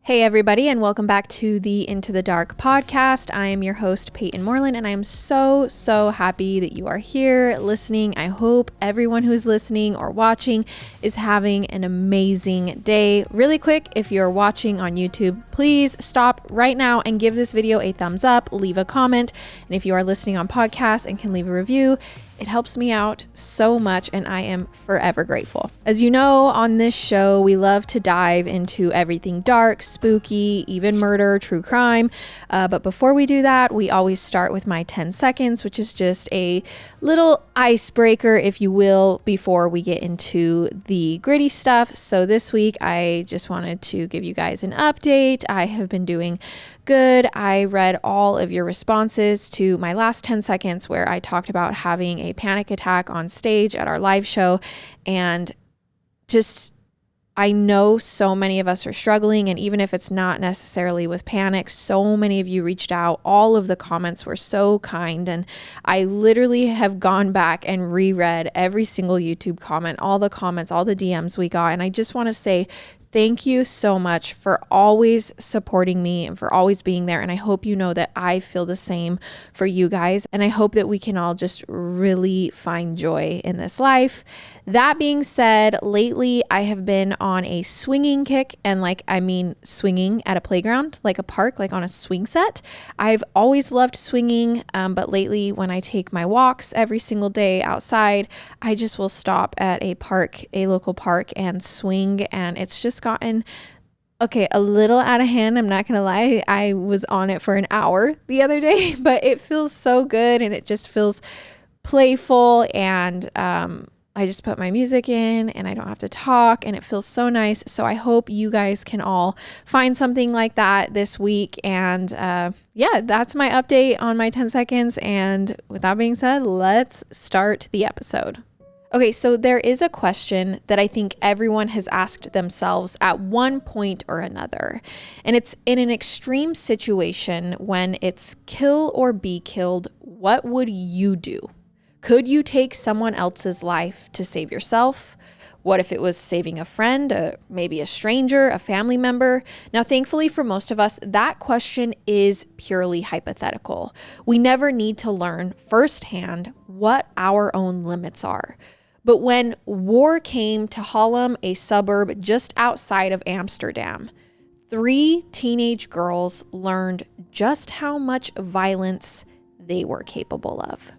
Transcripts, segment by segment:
Hey everybody, and welcome back to the Into the Dark podcast. I am your host, Payton Moreland, and I am so happy that you are here listening. I hope everyone who's listening or watching is having an amazing day. Really quick, if you're watching on YouTube, please stop right now and give this video a thumbs up, leave a comment, and if you are listening on podcast and can leave a review, it helps me out so much, and I am forever grateful. As you know, on this show, we love to dive into everything dark, spooky, even murder, true crime. But before we do that, we always start with my 10 seconds, which is just a little icebreaker, if you will, before we get into the gritty stuff. So this week, I just wanted to give you guys an update. I have been doing good. I read all of your responses to my last 10 seconds where I talked about having a panic attack on stage at our live show, and I know so many of us are struggling, and even if it's not necessarily with panic, so many of you reached out. All of the comments were so kind, and I literally have gone back and reread every single YouTube comment, all the comments, all the DMs we got, and I just want to say thank you so much for always supporting me and for always being there. And I hope you know that I feel the same for you guys. And I hope that we can all just really find joy in this life. That being said, lately I have been on a swinging kick, and swinging at a playground, like a park, like on a swing set. I've always loved swinging, but lately when I take my walks every single day outside, I just will stop at a local park, and swing, and it's just gotten a little out of hand. I'm not gonna lie. I was on it for an hour the other day, but it feels so good, and it just feels playful, and I just put my music in and I don't have to talk, and it feels so nice. So I hope you guys can all find something like that this week. And that's my update on my 10 seconds. And with that being said, let's start the episode. Okay, so there is a question that I think everyone has asked themselves at one point or another. And it's in an extreme situation when it's kill or be killed, what would you do? Could you take someone else's life to save yourself? What if it was saving a friend, maybe a stranger, a family member? Now, thankfully for most of us, that question is purely hypothetical. We never need to learn firsthand what our own limits are. But when war came to Haarlem, a suburb just outside of Amsterdam, 3 teenage girls learned just how much violence they were capable of.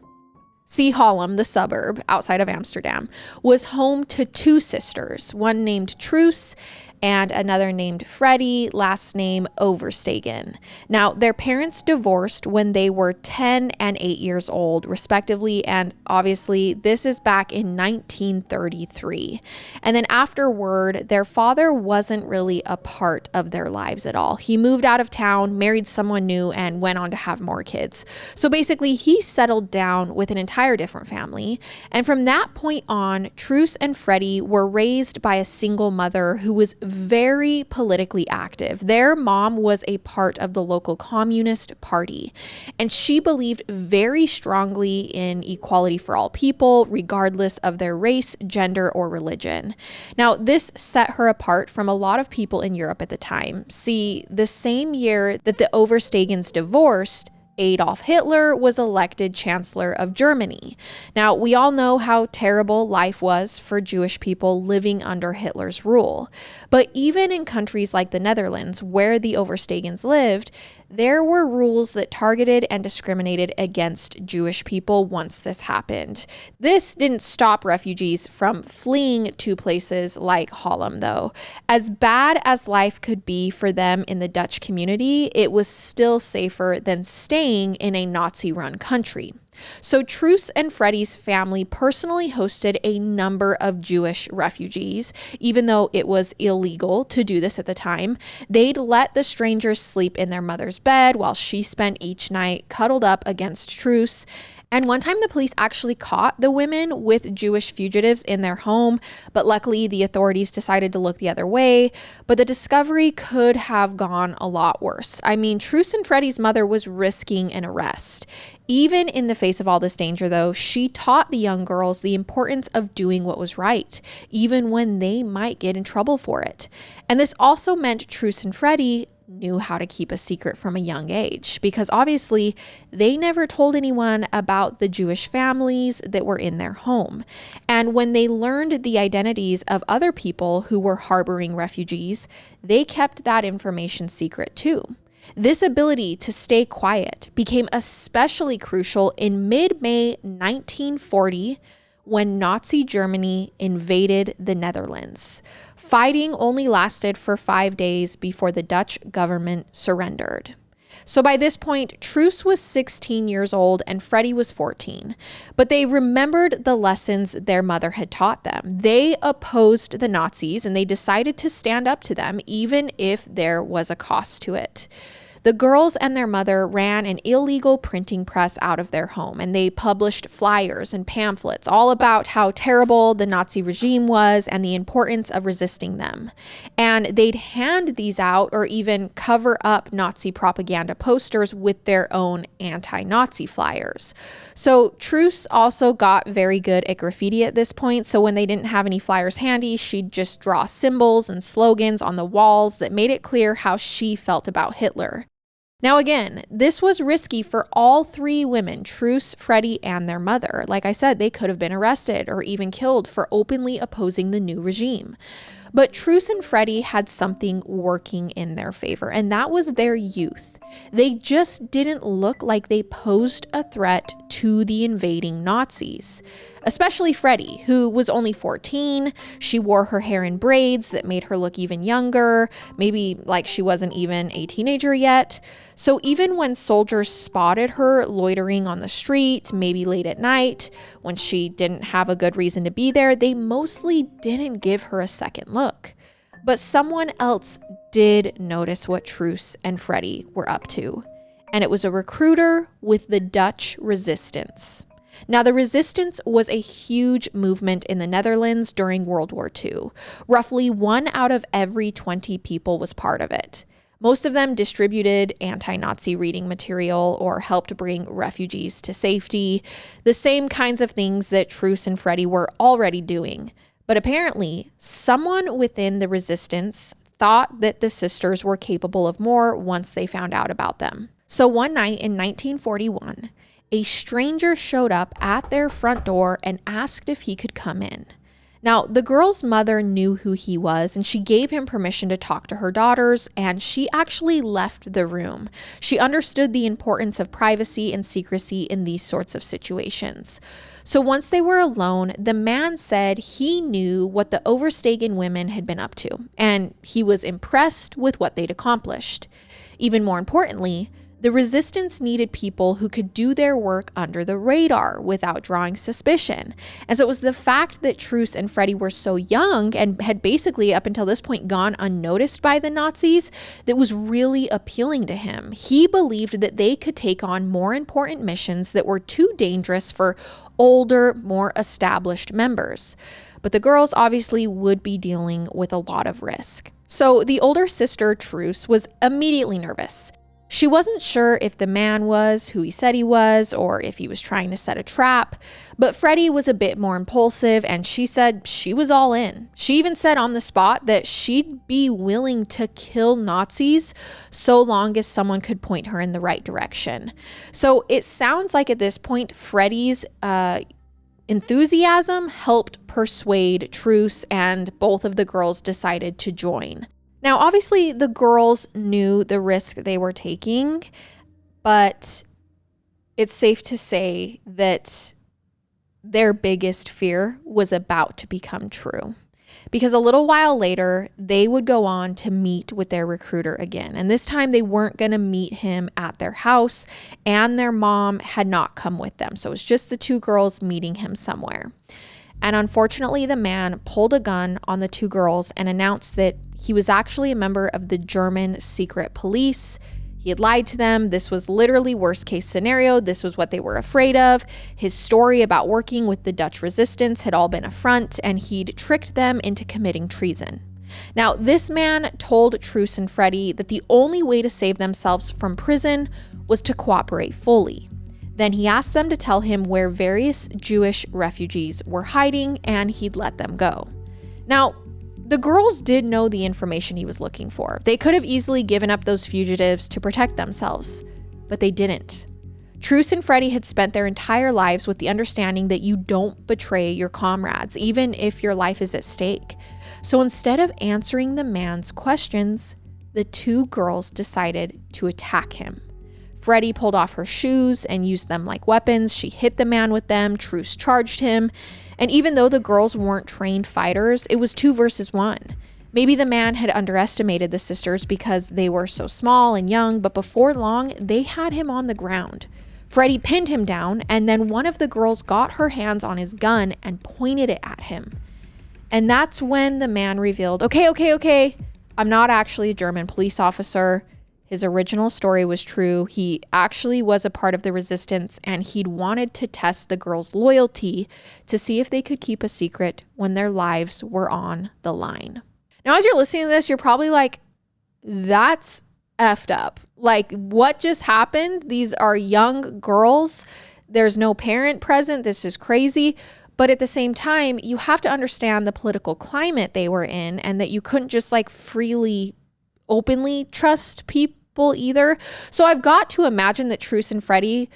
See, Haarlem, the suburb outside of Amsterdam, was home to 2 sisters, one named Truus and another named Freddie, last name Oversteegen. Now, their parents divorced when they were 10 and 8 years old, respectively, and obviously this is back in 1933. And then afterward, their father wasn't really a part of their lives at all. He moved out of town, married someone new, and went on to have more kids. So basically, he settled down with an entire different family. And from that point on, Truus and Freddie were raised by a single mother who was very politically active. Their mom was a part of the local Communist Party, and she believed very strongly in equality for all people, regardless of their race, gender, or religion. Now, this set her apart from a lot of people in Europe at the time. See, the same year that the Overstegens divorced, Adolf Hitler was elected Chancellor of Germany. Now, we all know how terrible life was for Jewish people living under Hitler's rule. But even in countries like the Netherlands, where the Overstegens lived, there were rules that targeted and discriminated against Jewish people once this happened. This didn't stop refugees from fleeing to places like Haarlem, though. As bad as life could be for them in the Dutch community, it was still safer than staying in a Nazi-run country. So Truus and Freddie's family personally hosted a number of Jewish refugees. Even though it was illegal to do this at the time, they'd let the strangers sleep in their mother's bed while she spent each night cuddled up against Truus. And one time the police actually caught the women with Jewish fugitives in their home, but luckily the authorities decided to look the other way. But the discovery could have gone a lot worse. I mean, Truce and Freddie's mother was risking an arrest. Even in the face of all this danger, though, she taught the young girls the importance of doing what was right, even when they might get in trouble for it. And this also meant Truce and Freddie knew how to keep a secret from a young age, because obviously they never told anyone about the Jewish families that were in their home. And when they learned the identities of other people who were harboring refugees, they kept that information secret too. This ability to stay quiet became especially crucial in mid-May 1940 when Nazi Germany invaded the Netherlands. Fighting only lasted for 5 days before the Dutch government surrendered. So by this point, Truce was 16 years old and Freddie was 14, but they remembered the lessons their mother had taught them. They opposed the Nazis and they decided to stand up to them, even if there was a cost to it. The girls and their mother ran an illegal printing press out of their home, and they published flyers and pamphlets all about how terrible the Nazi regime was and the importance of resisting them. And they'd hand these out or even cover up Nazi propaganda posters with their own anti-Nazi flyers. So Truce also got very good at graffiti at this point. So when they didn't have any flyers handy, she'd just draw symbols and slogans on the walls that made it clear how she felt about Hitler. Now again, this was risky for all three women, Truce, Freddie, and their mother. Like I said, they could have been arrested or even killed for openly opposing the new regime. But Truce and Freddie had something working in their favor, and that was their youth. They just didn't look like they posed a threat to the invading Nazis. Especially Freddie, who was only 14. She wore her hair in braids that made her look even younger, maybe like she wasn't even a teenager yet. So even when soldiers spotted her loitering on the street, maybe late at night, when she didn't have a good reason to be there, they mostly didn't give her a second look. But someone else did notice what Truce and Freddie were up to, and it was a recruiter with the Dutch resistance. Now, the resistance was a huge movement in the Netherlands during World War II. Roughly 1 out of every 20 people was part of it. Most of them distributed anti-Nazi reading material or helped bring refugees to safety, the same kinds of things that Truce and Freddie were already doing. But apparently, someone within the resistance thought that the sisters were capable of more once they found out about them. So one night in 1941, a stranger showed up at their front door and asked if he could come in. Now, the girl's mother knew who he was, and she gave him permission to talk to her daughters, and she actually left the room. She understood the importance of privacy and secrecy in these sorts of situations. So once they were alone, the man said he knew what the oversteegen women had been up to, and he was impressed with what they'd accomplished. Even more importantly, the resistance needed people who could do their work under the radar without drawing suspicion. And so it was the fact that Truce and Freddie were so young and had basically up until this point gone unnoticed by the Nazis that was really appealing to him. He believed that they could take on more important missions that were too dangerous for older, more established members. But the girls obviously would be dealing with a lot of risk. So the older sister, Truce, was immediately nervous. She wasn't sure if the man was who he said he was or if he was trying to set a trap, but Freddie was a bit more impulsive and she said she was all in. She even said on the spot that she'd be willing to kill Nazis so long as someone could point her in the right direction. So it sounds like at this point, Freddie's enthusiasm helped persuade Truce, and both of the girls decided to join. Now, obviously, the girls knew the risk they were taking, but it's safe to say that their biggest fear was about to become true. Because a little while later, they would go on to meet with their recruiter again. And this time, they weren't going to meet him at their house, and their mom had not come with them. So it was just the two girls meeting him somewhere. And unfortunately, the man pulled a gun on the two girls and announced that he was actually a member of the German secret police. He had lied to them. This was literally worst case scenario. This was what they were afraid of. His story about working with the Dutch resistance had all been a front, and he'd tricked them into committing treason. Now, this man told Truce and Freddie that the only way to save themselves from prison was to cooperate fully. Then he asked them to tell him where various Jewish refugees were hiding, and he'd let them go. Now, the girls did know the information he was looking for. They could have easily given up those fugitives to protect themselves, but they didn't. Truce and Freddie had spent their entire lives with the understanding that you don't betray your comrades, even if your life is at stake. So instead of answering the man's questions, the two girls decided to attack him. Freddie pulled off her shoes and used them like weapons. She hit the man with them. Truce charged him. And even though the girls weren't trained fighters, it was 2 versus 1. Maybe the man had underestimated the sisters because they were so small and young, but before long, they had him on the ground. Freddie pinned him down, and then one of the girls got her hands on his gun and pointed it at him. And that's when the man revealed, okay, I'm not actually a German police officer. His original story was true. He actually was a part of the resistance, and he'd wanted to test the girls' loyalty to see if they could keep a secret when their lives were on the line. Now, as you're listening to this, you're probably like, that's effed up. Like, what just happened? These are young girls. There's no parent present. This is crazy. But at the same time, you have to understand the political climate they were in, and that you couldn't just like freely openly trust people either. So I've got to imagine that Truce and Freddie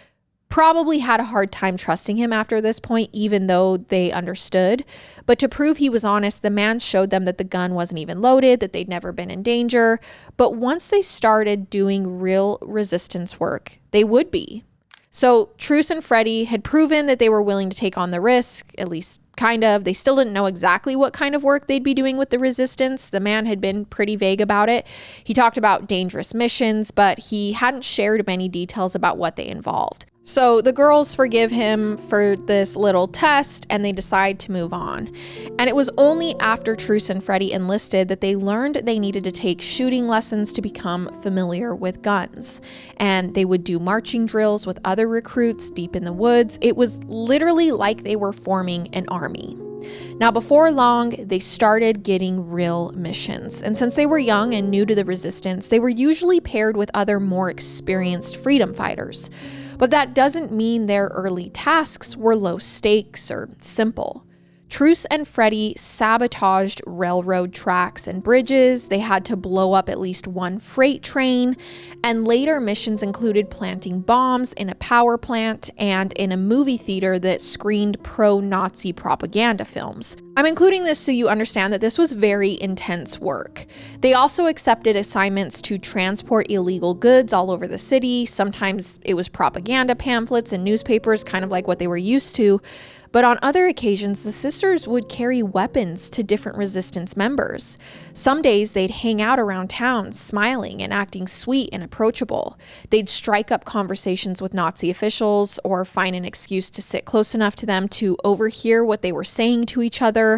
probably had a hard time trusting him after this point, even though they understood. But to prove he was honest, the man showed them that the gun wasn't even loaded, that they'd never been in danger. But once they started doing real resistance work, they would be. So Truce and Freddie had proven that they were willing to take on the risk, at least kind of. They still didn't know exactly what kind of work they'd be doing with the resistance. The man had been pretty vague about it. He talked about dangerous missions, but he hadn't shared many details about what they involved. So the girls forgive him for this little test, and they decide to move on. And it was only after Truce and Freddie enlisted that they learned they needed to take shooting lessons to become familiar with guns. And they would do marching drills with other recruits deep in the woods. It was literally like they were forming an army. Now, before long, they started getting real missions. And since they were young and new to the resistance, they were usually paired with other more experienced freedom fighters. But that doesn't mean their early tasks were low stakes or simple. Truce and Freddie sabotaged railroad tracks and bridges. They had to blow up at least one freight train. And later missions included planting bombs in a power plant and in a movie theater that screened pro-Nazi propaganda films. I'm including this so you understand that this was very intense work. They also accepted assignments to transport illegal goods all over the city. Sometimes it was propaganda pamphlets and newspapers, kind of like what they were used to. But on other occasions, the sisters would carry weapons to different resistance members. Some days they'd hang out around town, smiling and acting sweet and approachable. They'd strike up conversations with Nazi officials or find an excuse to sit close enough to them to overhear what they were saying to each other.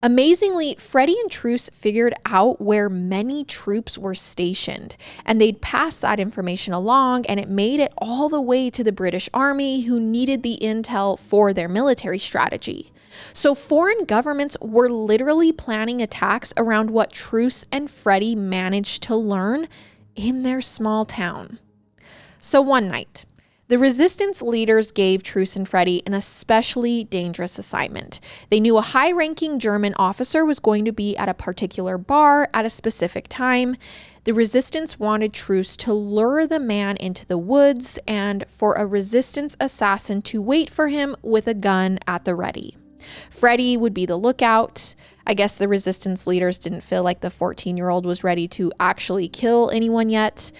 Amazingly, Freddie and Truce figured out where many troops were stationed, and they'd pass that information along, and it made it all the way to the British Army, who needed the intel for their military strategy. So foreign governments were literally planning attacks around what Truce and Freddie managed to learn in their small town. So one night, the resistance leaders gave Truce and Freddie an especially dangerous assignment. They knew a high-ranking German officer was going to be at a particular bar at a specific time. The resistance wanted Truce to lure the man into the woods and for a resistance assassin to wait for him with a gun at the ready. Freddie would be the lookout. I guess the resistance leaders didn't feel like the 14-year-old was ready to actually kill anyone yet.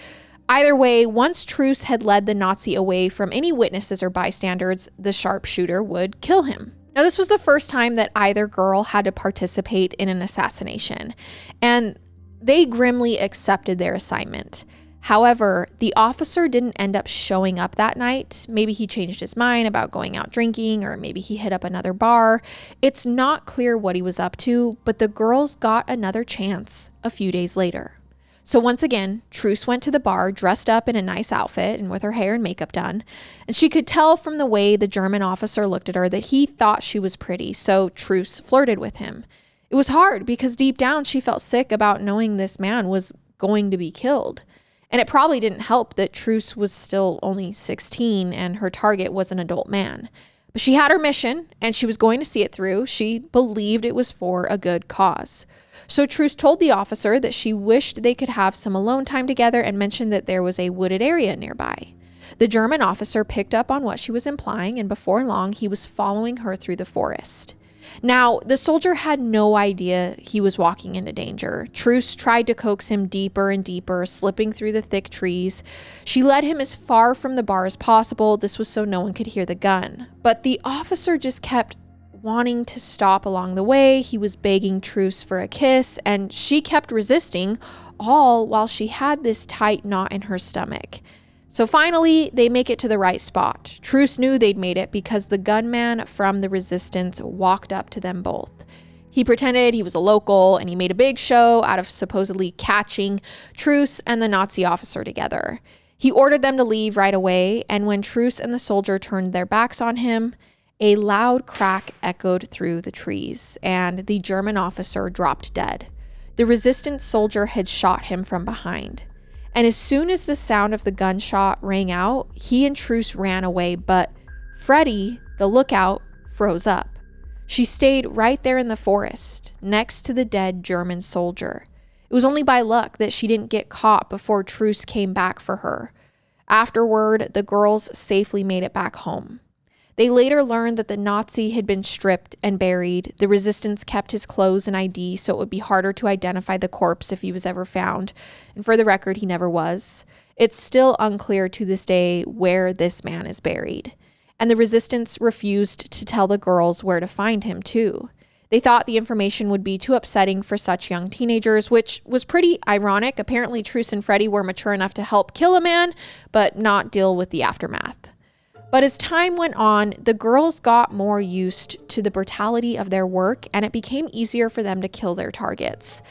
Either way, once Truce had led the Nazi away from any witnesses or bystanders, the sharpshooter would kill him. Now, this was the first time that either girl had to participate in an assassination, and they grimly accepted their assignment. However, the officer didn't end up showing up that night. Maybe he changed his mind about going out drinking, or maybe he hit up another bar. It's not clear what he was up to, but the girls got another chance a few days later. So once again, Truce went to the bar dressed up in a nice outfit and with her hair and makeup done. And she could tell from the way the German officer looked at her that he thought she was pretty. So Truce flirted with him. It was hard because deep down she felt sick about knowing this man was going to be killed. And it probably didn't help that Truce was still only 16 and her target was an adult man. But she had her mission and she was going to see it through. She believed it was for a good cause. So Truce told the officer that she wished they could have some alone time together and mentioned that there was a wooded area nearby. The German officer picked up on what she was implying, and before long, he was following her through the forest. Now, the soldier had no idea he was walking into danger. Truce tried to coax him deeper and deeper, slipping through the thick trees. She led him as far from the bar as possible. This was so no one could hear the gun. But the officer just kept wanting to stop along the way. He was begging Truce for a kiss, and she kept resisting, all while she had this tight knot in her stomach. So finally, they make it to the right spot. Truce knew they'd made it because the gunman from the resistance walked up to them both. He pretended he was a local, and he made a big show out of supposedly catching Truce and the Nazi officer together. He ordered them to leave right away, and when Truce and the soldier turned their backs on him, a loud crack echoed through the trees, and the German officer dropped dead. The resistance soldier had shot him from behind. And as soon as the sound of the gunshot rang out, he and Truce ran away, but Freddie, the lookout, froze up. She stayed right there in the forest, next to the dead German soldier. It was only by luck that she didn't get caught before Truce came back for her. Afterward, the girls safely made it back home. They later learned that the Nazi had been stripped and buried. The resistance kept his clothes and ID, so it would be harder to identify the corpse if he was ever found. And for the record, he never was. It's still unclear to this day where this man is buried. And the resistance refused to tell the girls where to find him, too. They thought the information would be too upsetting for such young teenagers, which was pretty ironic. Apparently, Truce and Freddie were mature enough to help kill a man, but not deal with the aftermath. But as time went on, the girls got more used to the brutality of their work, and it became easier for them to kill their targets.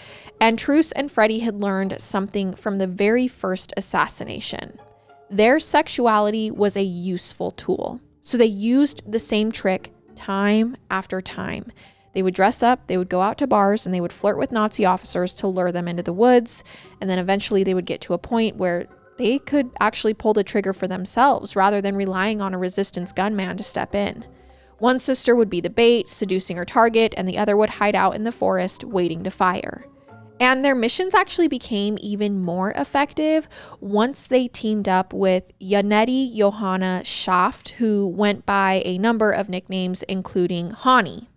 And Truce and Freddie had learned something from the very first assassination. Their sexuality was a useful tool. So they used the same trick time after time. They would dress up, they would go out to bars, and they would flirt with Nazi officers to lure them into the woods. And then eventually they would get to a point where they could actually pull the trigger for themselves rather than relying on a resistance gunman to step in. One sister would be the bait, seducing her target, and the other would hide out in the forest waiting to fire. And their missions actually became even more effective once they teamed up with Janette Johanna Schaft, who went by a number of nicknames, including Hannie.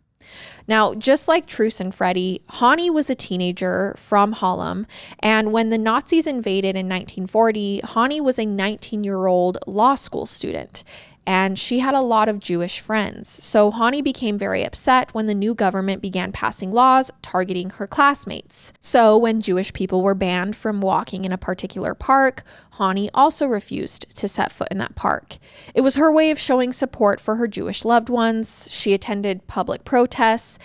Now, just like Truce and Freddie, Hannie was a teenager from Holland, and when the Nazis invaded in 1940, Hannie was a 19-year-old law school student, and she had a lot of Jewish friends. So Hannie became very upset when the new government began passing laws targeting her classmates. So when Jewish people were banned from walking in a particular park, Hannie also refused to set foot in that park. It was her way of showing support for her Jewish loved ones. She attended public protests.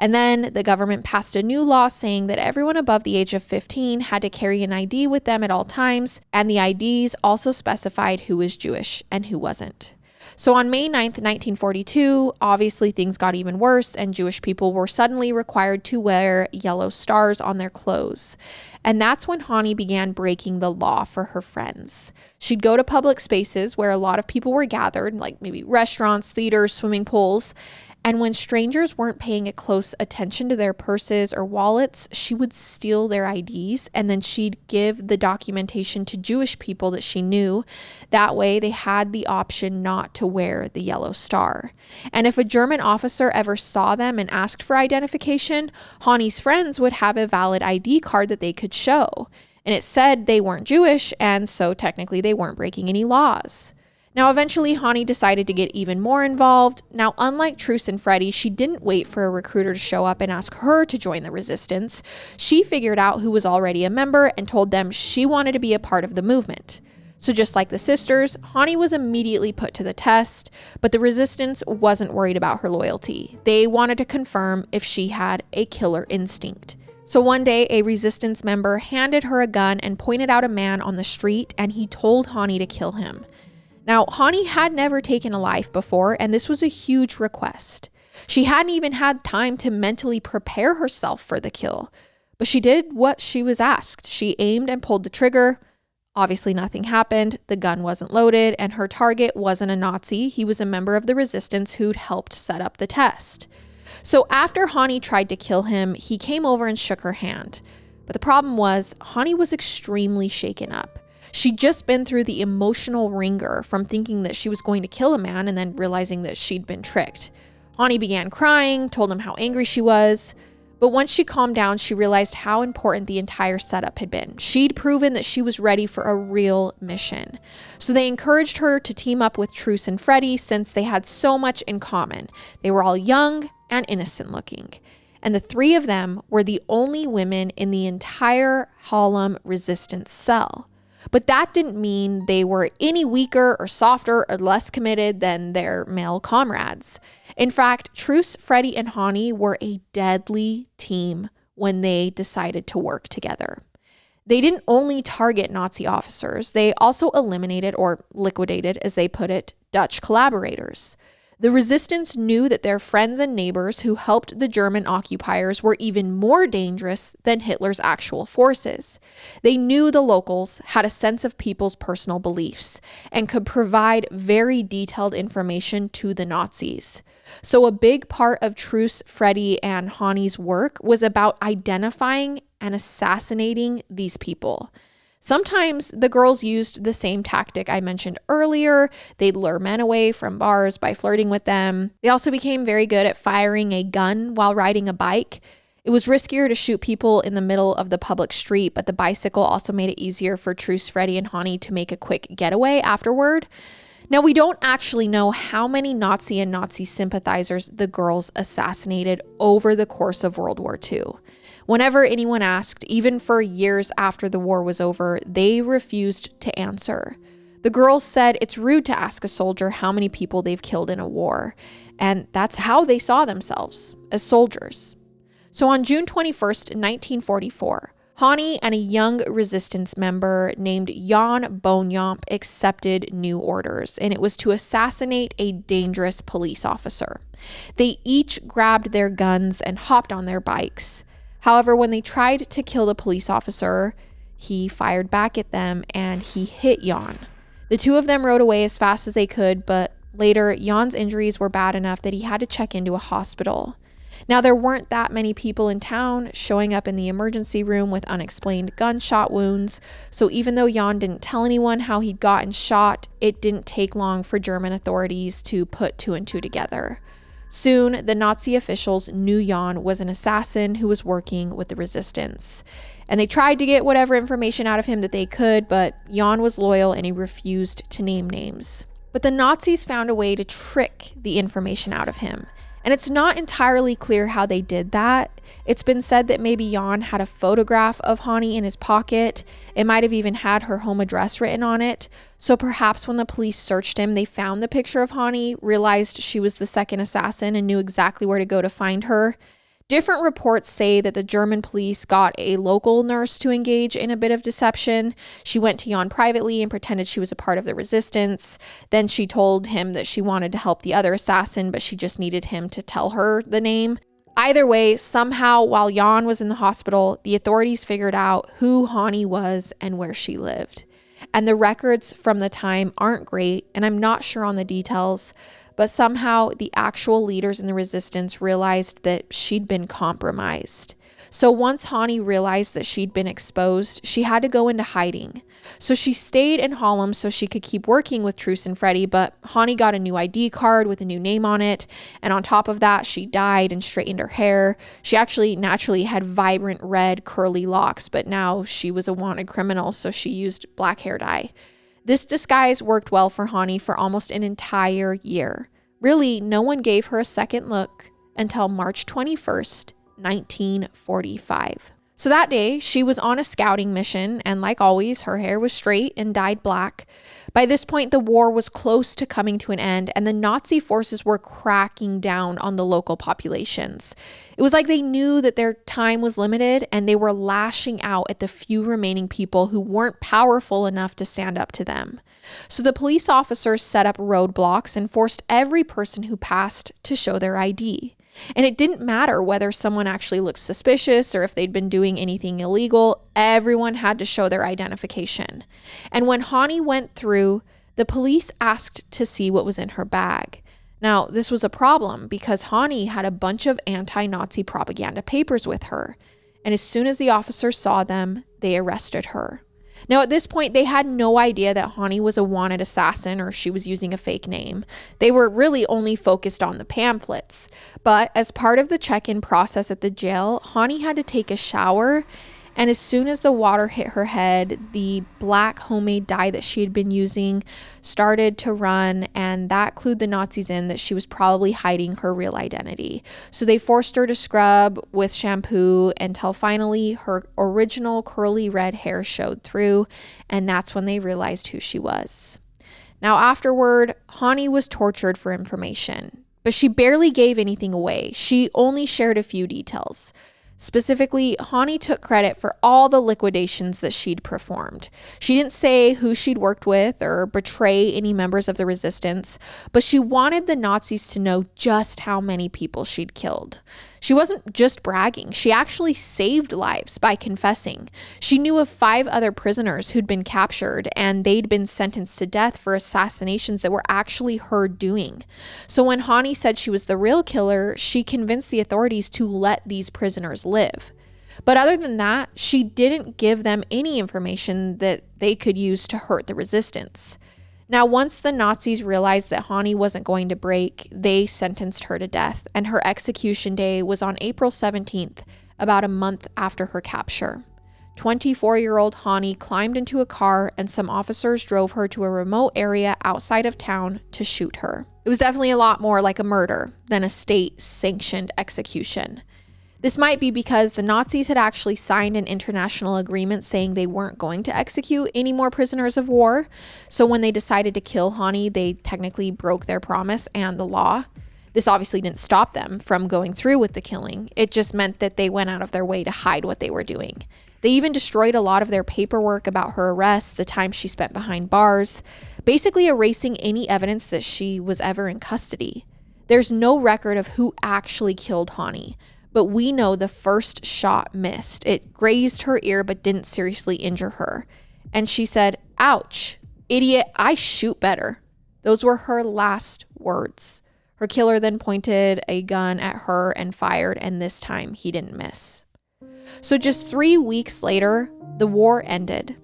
And then the government passed a new law saying that everyone above the age of 15 had to carry an ID with them at all times. And the IDs also specified who was Jewish and who wasn't. So on May 9th, 1942, obviously things got even worse, and Jewish people were suddenly required to wear yellow stars on their clothes. And that's when Hannie began breaking the law for her friends. She'd go to public spaces where a lot of people were gathered, like maybe restaurants, theaters, swimming pools. And when strangers weren't paying a close attention to their purses or wallets, she would steal their IDs, and then she'd give the documentation to Jewish people that she knew. That way they had the option not to wear the yellow star. And if a German officer ever saw them and asked for identification, Hannie's friends would have a valid ID card that they could show. And it said they weren't Jewish, and so technically they weren't breaking any laws. Now, eventually, Hannie decided to get even more involved. Now, unlike Truce and Freddie, she didn't wait for a recruiter to show up and ask her to join the resistance. She figured out who was already a member and told them she wanted to be a part of the movement. So just like the sisters, Hannie was immediately put to the test, but the resistance wasn't worried about her loyalty. They wanted to confirm if she had a killer instinct. So one day, a resistance member handed her a gun and pointed out a man on the street, and he told Hannie to kill him. Now, Hannie had never taken a life before, and this was a huge request. She hadn't even had time to mentally prepare herself for the kill, but she did what she was asked. She aimed and pulled the trigger. Obviously, nothing happened. The gun wasn't loaded, and her target wasn't a Nazi. He was a member of the resistance who'd helped set up the test. So after Hannie tried to kill him, he came over and shook her hand. But the problem was, Hannie was extremely shaken up. She'd just been through the emotional ringer from thinking that she was going to kill a man and then realizing that she'd been tricked. Hannie began crying, told him how angry she was. But once she calmed down, she realized how important the entire setup had been. She'd proven that she was ready for a real mission. So they encouraged her to team up with Truce and Freddie since they had so much in common. They were all young and innocent looking. And the three of them were the only women in the entire Harlem resistance cell. But that didn't mean they were any weaker or softer or less committed than their male comrades. In fact, Truce, Freddie, and Hannie were a deadly team when they decided to work together. They didn't only target Nazi officers, they also eliminated, or liquidated as they put it, Dutch collaborators. The resistance knew that their friends and neighbors who helped the German occupiers were even more dangerous than Hitler's actual forces. They knew the locals had a sense of people's personal beliefs and could provide very detailed information to the Nazis. So a big part of Truce, Freddie, and Hannie's work was about identifying and assassinating these people. Sometimes the girls used the same tactic I mentioned earlier. They'd lure men away from bars by flirting with them. They also became very good at firing a gun while riding a bike. It was riskier to shoot people in the middle of the public street, but the bicycle also made it easier for Truce, Freddie, and Hannie to make a quick getaway afterward. Now, we don't actually know how many Nazi and Nazi sympathizers the girls assassinated over the course of World War II. Whenever anyone asked, even for years after the war was over, they refused to answer. The girls said it's rude to ask a soldier how many people they've killed in a war, and that's how they saw themselves, as soldiers. So on June 21st, 1944, Hannie and a young resistance member named Jan Bonjamp accepted new orders, and it was to assassinate a dangerous police officer. They each grabbed their guns and hopped on their bikes. However, when they tried to kill the police officer, he fired back at them and he hit Jan. The two of them rode away as fast as they could, but later, Jan's injuries were bad enough that he had to check into a hospital. Now, there weren't that many people in town showing up in the emergency room with unexplained gunshot wounds, so even though Jan didn't tell anyone how he'd gotten shot, it didn't take long for German authorities to put two and two together. Soon, the Nazi officials knew Jan was an assassin who was working with the resistance. And they tried to get whatever information out of him that they could, but Jan was loyal and he refused to name names. But the Nazis found a way to trick the information out of him. And it's not entirely clear how they did that. It's been said that maybe Jan had a photograph of Hannie in his pocket. It might have even had her home address written on it. So perhaps when the police searched him, they found the picture of Hannie, realized she was the second assassin, and knew exactly where to go to find her. Different reports say that the German police got a local nurse to engage in a bit of deception. She went to Jan privately and pretended she was a part of the resistance. Then she told him that she wanted to help the other assassin, but she just needed him to tell her the name. Either way, somehow while Jan was in the hospital, the authorities figured out who Hannie was and where she lived. And the records from the time aren't great, and I'm not sure on the details, but somehow the actual leaders in the resistance realized that she'd been compromised. So once Hannie realized that she'd been exposed, she had to go into hiding. So she stayed in Harlem so she could keep working with Truce and Freddie, but Hannie got a new ID card with a new name on it. And on top of that, she dyed and straightened her hair. She actually naturally had vibrant red curly locks, but now she was a wanted criminal, so she used black hair dye. This disguise worked well for Hannie for almost an entire year. Really, no one gave her a second look until March 21st, 1945. So that day, she was on a scouting mission, and like always, her hair was straight and dyed black. By this point, the war was close to coming to an end, and the Nazi forces were cracking down on the local populations. It was like they knew that their time was limited, and they were lashing out at the few remaining people who weren't powerful enough to stand up to them. So the police officers set up roadblocks and forced every person who passed to show their ID. And it didn't matter whether someone actually looked suspicious or if they'd been doing anything illegal, everyone had to show their identification. And when Hannie went through, the police asked to see what was in her bag. Now, this was a problem because Hannie had a bunch of anti-Nazi propaganda papers with her. And as soon as the officers saw them, they arrested her. Now, at this point, they had no idea that Hannie was a wanted assassin or she was using a fake name. They were really only focused on the pamphlets. But as part of the check-in process at the jail, Hannie had to take a shower. And as soon as the water hit her head, the black homemade dye that she had been using started to run, and that clued the Nazis in that she was probably hiding her real identity. So they forced her to scrub with shampoo until finally her original curly red hair showed through, and that's when they realized who she was. Now afterward, Hannie was tortured for information, but she barely gave anything away. She only shared a few details. Specifically, Hannie took credit for all the liquidations that she'd performed. She didn't say who she'd worked with or betray any members of the resistance, but she wanted the Nazis to know just how many people she'd killed. She wasn't just bragging. She actually saved lives by confessing. She knew of 5 other prisoners who'd been captured, and they'd been sentenced to death for assassinations that were actually her doing. So when Hannie said she was the real killer, she convinced the authorities to let these prisoners live. But other than that, she didn't give them any information that they could use to hurt the resistance. Now, once the Nazis realized that Hannie wasn't going to break, they sentenced her to death, and her execution day was on April 17th, about a month after her capture. 24-year-old Hannie climbed into a car, and some officers drove her to a remote area outside of town to shoot her. It was definitely a lot more like a murder than a state-sanctioned execution. This might be because the Nazis had actually signed an international agreement saying they weren't going to execute any more prisoners of war. So when they decided to kill Hannie, they technically broke their promise and the law. This obviously didn't stop them from going through with the killing. It just meant that they went out of their way to hide what they were doing. They even destroyed a lot of their paperwork about her arrest, the time she spent behind bars, basically erasing any evidence that she was ever in custody. There's no record of who actually killed Hannie. But we know the first shot missed. It grazed her ear but didn't seriously injure her. And she said, "Ouch, idiot, I shoot better." Those were her last words. Her killer then pointed a gun at her and fired, and this time he didn't miss. So just 3 weeks later, the war ended.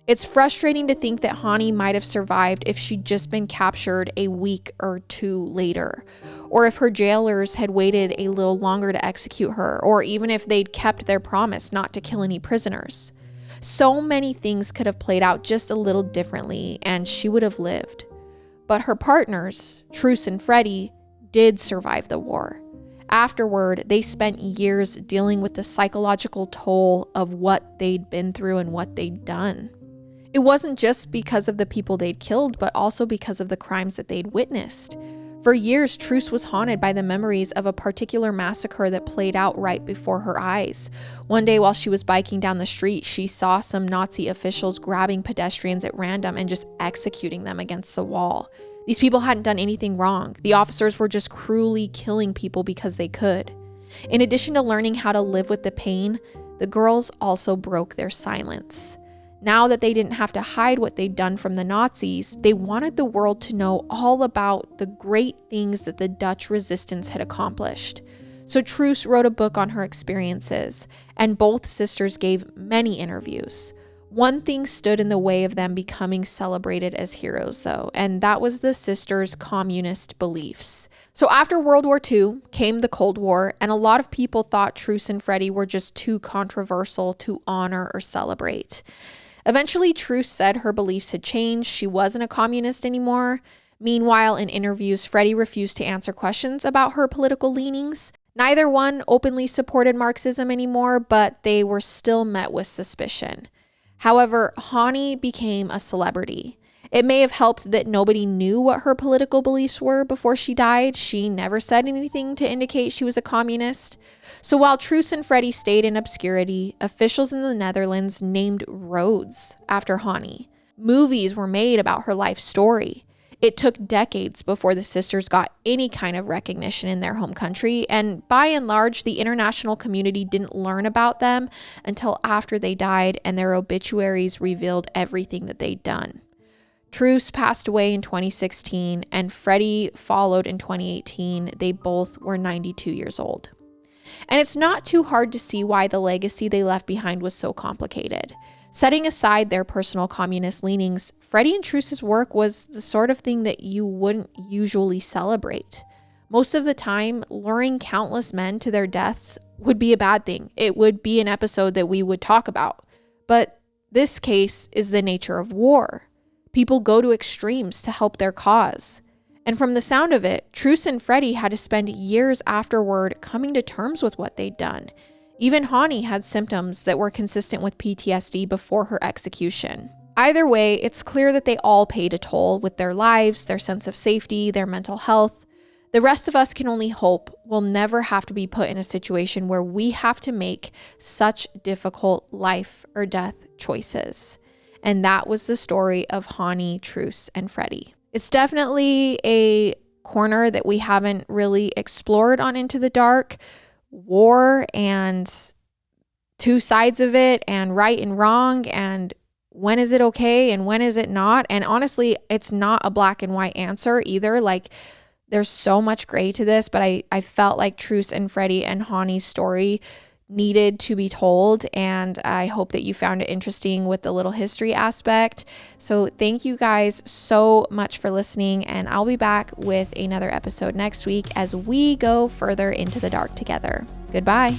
It's frustrating to think that Hannie might have survived if she'd just been captured a week or 2 later, or if her jailers had waited a little longer to execute her, or even if they'd kept their promise not to kill any prisoners. So many things could have played out just a little differently, and she would have lived. But her partners, Truce and Freddie, did survive the war. Afterward, they spent years dealing with the psychological toll of what they'd been through and what they'd done. It wasn't just because of the people they'd killed, but also because of the crimes that they'd witnessed. For years, Truce was haunted by the memories of a particular massacre that played out right before her eyes. One day while she was biking down the street, she saw some Nazi officials grabbing pedestrians at random and just executing them against the wall. These people hadn't done anything wrong. The officers were just cruelly killing people because they could. In addition to learning how to live with the pain, the girls also broke their silence. Now that they didn't have to hide what they'd done from the Nazis, they wanted the world to know all about the great things that the Dutch resistance had accomplished. So Truce wrote a book on her experiences, and both sisters gave many interviews. One thing stood in the way of them becoming celebrated as heroes, though, and that was the sisters' communist beliefs. So after World War II came the Cold War, and a lot of people thought Truce and Freddie were just too controversial to honor or celebrate. Eventually, Truce said her beliefs had changed. She wasn't a communist anymore. Meanwhile, in interviews, Freddie refused to answer questions about her political leanings. Neither one openly supported Marxism anymore, but they were still met with suspicion. However, Hannie became a celebrity. It may have helped that nobody knew what her political beliefs were before she died. She never said anything to indicate she was a communist. So while Truus and Freddie stayed in obscurity, officials in the Netherlands named roads after Hannie. Movies were made about her life story. It took decades before the sisters got any kind of recognition in their home country, and by and large, the international community didn't learn about them until after they died and their obituaries revealed everything that they'd done. Truus passed away in 2016, and Freddie followed in 2018. They both were 92 years old. And it's not too hard to see why the legacy they left behind was so complicated. Setting aside their personal communist leanings, Freddie and Truus's work was the sort of thing that you wouldn't usually celebrate. Most of the time, luring countless men to their deaths would be a bad thing. It would be an episode that we would talk about. But this case is the nature of war. People go to extremes to help their cause. And from the sound of it, Truus and Freddie had to spend years afterward coming to terms with what they'd done. Even Hannie had symptoms that were consistent with PTSD before her execution. Either way, it's clear that they all paid a toll with their lives, their sense of safety, their mental health. The rest of us can only hope we'll never have to be put in a situation where we have to make such difficult life or death choices. And that was the story of Hannie, Truus, and Freddie. It's definitely a corner that we haven't really explored on Into the Dark. War and two sides of it, and right and wrong, and when is it okay and when is it not. And honestly, it's not a black and white answer either. Like, there's so much gray to this, but I felt like Truus and Freddie and Hannie's story needed to be told, and I hope that you found it interesting with the little history aspect. So thank you guys so much for listening, and I'll be back with another episode next week as we go further into the dark together. Goodbye.